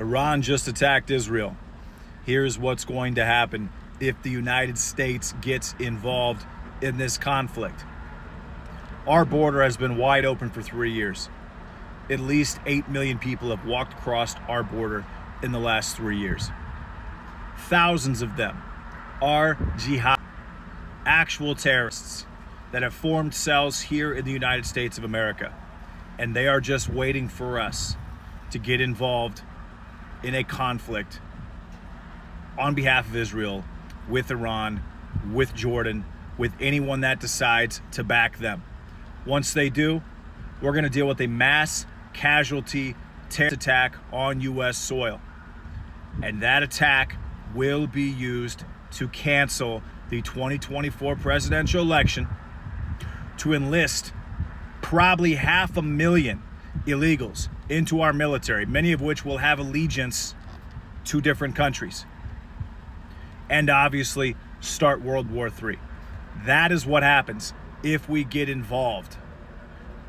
Iran just attacked Israel. Here's what's going to happen if the United States gets involved in this conflict. Our border has been wide open for 3 years. At least 8 million people have walked across our border in the last 3 years. Thousands of them are jihad, actual terrorists that have formed cells here in the United States of America. And they are just waiting for us to get involved in a conflict on behalf of Israel, with Iran, with Jordan, with anyone that decides to back them. Once they do, we're going to deal with a mass casualty terrorist attack on U.S. soil. And that attack will be used to cancel the 2024 presidential election, to enlist probably 500,000 illegals into our military, many of which will have allegiance to different countries, and obviously start World War III. That is what happens if we get involved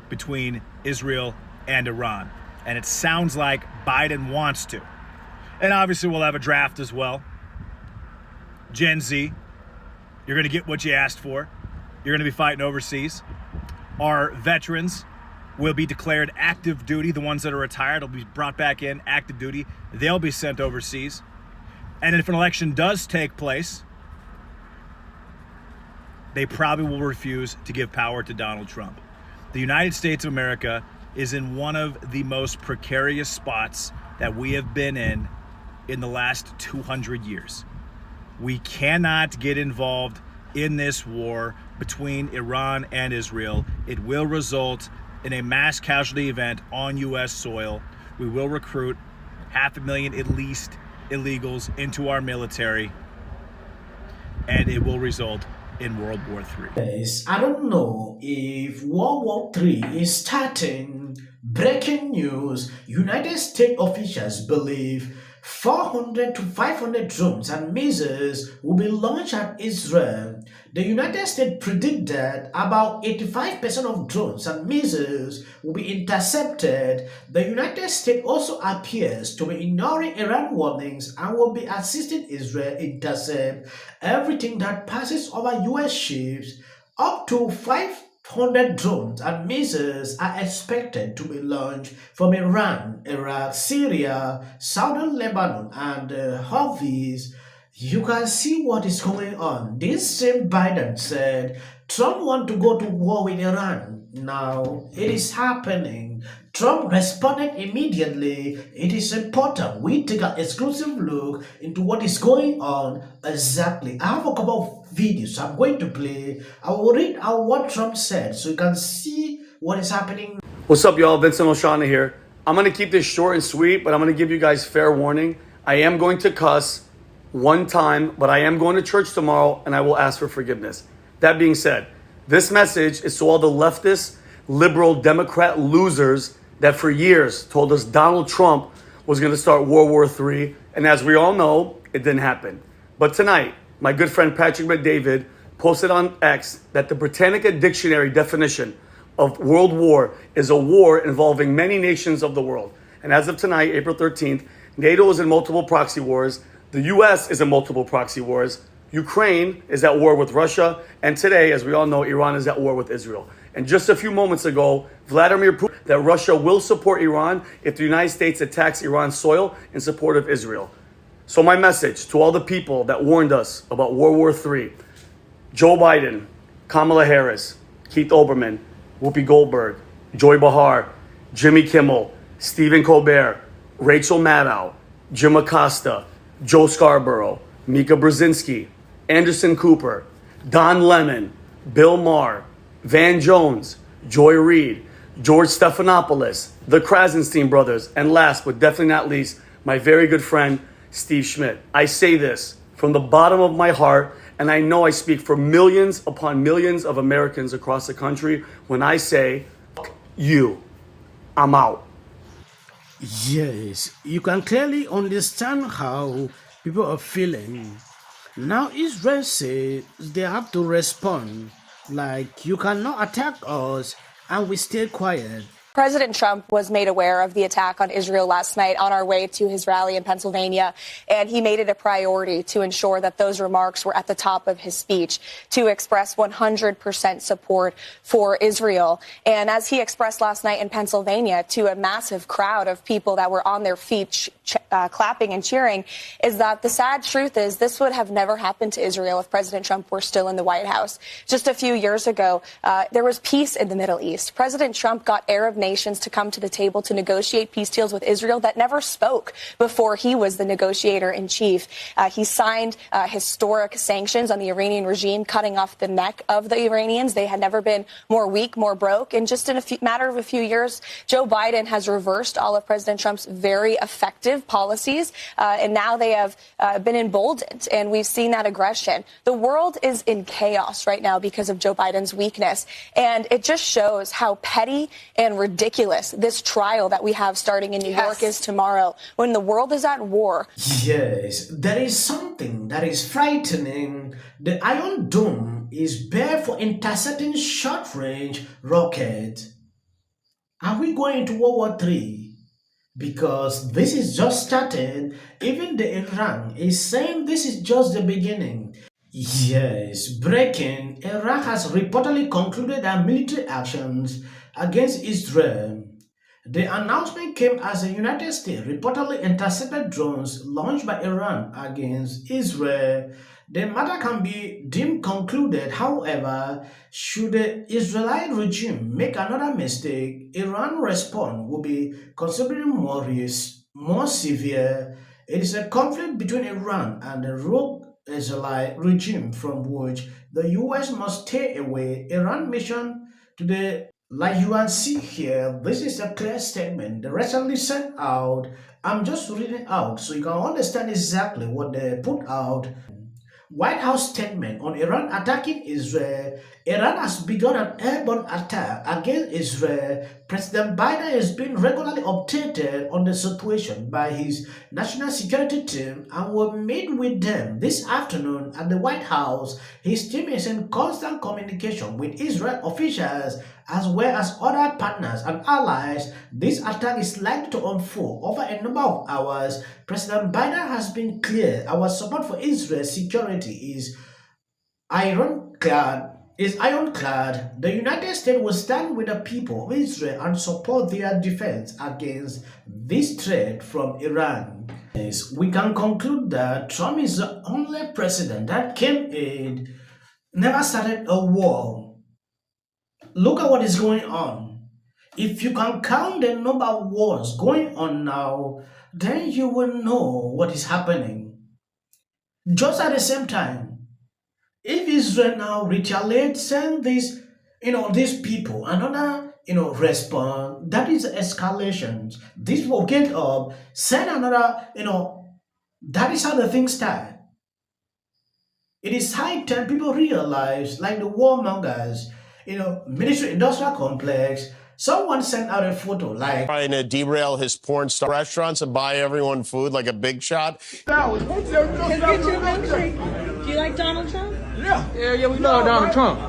between Israel and Iran. And it sounds like Biden wants to. And obviously we'll have a draft as well. Gen Z, you're going to get what you asked for. You're going to be fighting overseas. Our veterans will be declared active duty. The ones that are retired will be brought back in active duty. They'll be sent overseas. And if an election does take place, they probably will refuse to give power to Donald Trump. The United States of America is in one of the most precarious spots that we have been in the last 200 years. We cannot get involved in this war between Iran and Israel. It will result in a mass casualty event on U.S. soil. We will recruit 500,000 at least illegals into our military, and it will result in World War III. Yes, I don't know if World War III is starting. Breaking news: United States officials believe 400 to 500 drones and missiles will be launched at Israel. The United States predict that about 85% of drones and missiles will be intercepted. The United States also appears to be ignoring Iran warnings and will be assisting Israel intercept everything that passes over U.S. ships. Up to 500 drones and missiles are expected to be launched from Iran, Iraq, Syria, southern Lebanon, and Houthis. You can see what is going on. This same Biden said Trump want to go to war with Iran. Now it is happening. Trump responded immediately. It is important we take an exclusive look into what is going on exactly. I have a couple of videos I'm going to play. I will read out what Trump said so you can see what is happening. What's up, y'all? Vincent Oshana here. I'm going to keep this short and sweet, but I'm going to give you guys fair warning. I am going to cuss one time, but I am going to church tomorrow, and I will ask for forgiveness. That being said, this message is to all the leftist, liberal, Democrat losers that for years told us Donald Trump was going to start World War III, and as we all know, it didn't happen. But tonight, my good friend Patrick McDavid posted on X that the Britannica Dictionary definition of World War is a war involving many nations of the world. And as of tonight, April 13th, NATO is in multiple proxy wars. The U.S. is in multiple proxy wars. Ukraine is at war with Russia. And today, as we all know, Iran is at war with Israel. And just a few moments ago, Vladimir Putin that Russia will support Iran if the United States attacks Iran's soil in support of Israel. So my message to all the people that warned us about World War III, Joe Biden, Kamala Harris, Keith Olbermann, Whoopi Goldberg, Joy Behar, Jimmy Kimmel, Stephen Colbert, Rachel Maddow, Jim Acosta, Joe Scarborough, Mika Brzezinski, Anderson Cooper, Don Lemon, Bill Maher, Van Jones, Joy Reid, George Stephanopoulos, the Krasenstein brothers, and last but definitely not least, my very good friend, Steve Schmidt. I say this from the bottom of my heart, and I know I speak for millions upon millions of Americans across the country when I say, "Fuck you, I'm out." Yes, you can clearly understand how people are feeling. Now Israel says they have to respond. Like, you cannot attack us and we stay quiet. President Trump was made aware of the attack on Israel last night on our way to his rally in Pennsylvania, and he made it a priority to ensure that those remarks were at the top of his speech to express 100% support for Israel. And as he expressed last night in Pennsylvania to a massive crowd of people that were on their feet clapping and cheering, is that the sad truth is this would have never happened to Israel if President Trump were still in the White House. Just a few years ago, there was peace in the Middle East. President Trump got Arab nations to come to the table to negotiate peace deals with Israel that never spoke before he was the negotiator in chief. He signed historic sanctions on the Iranian regime, cutting off the neck of the Iranians. They had never been more weak, more broke. And just in a matter of a few years, Joe Biden has reversed all of President Trump's very effective policies. And now they have been emboldened. And we've seen that aggression. The world is in chaos right now because of Joe Biden's weakness. And it just shows how petty and ridiculous this trial that we have starting in New York is tomorrow, when the world is at war. Yes, there is something that is frightening. The Iron Dome is bare for intercepting short-range rockets. Are we going into World War III? Because this is just started. Even the Iran is saying this is just the beginning. Yes, breaking. Iraq has reportedly concluded their military actions against Israel. The announcement came as the United States reportedly intercepted drones launched by Iran against Israel. The matter can be deemed concluded. However, should the Israeli regime make another mistake, Iran's response will be considerably more severe. It is a conflict between Iran and the rogue Israeli regime from which the U.S. must stay away. Iran mission to the, like you can see here, this is a clear statement they recently sent out. I'm just reading out so you can understand exactly what they put out. White House statement on Iran attacking Israel. Iran has begun an airborne attack against Israel. President Biden has been regularly updated on the situation by his national security team and will meet with them this afternoon at the White House. His team is in constant communication with Israel officials as well as other partners and allies. This attack is likely to unfold over a number of hours. President Biden has been clear. Our support for Israel's security is ironclad. The United States will stand with the people of Israel and support their defense against this threat from Iran. Yes, we can conclude that Trump is the only president that came in, never started a war. Look at what is going on. If you can count the number of wars going on now, then you will know what is happening. Just at the same time, if Israel now retaliates, send these people another, response, that is escalation. This will get up, send another, that is how the thing start. It is high time people realize, like the warmongers, military industrial complex, someone sent out a photo like trying to derail his porn star restaurants and buy everyone food like a big shot. Do you like Donald Trump? Yeah, we love Donald Trump.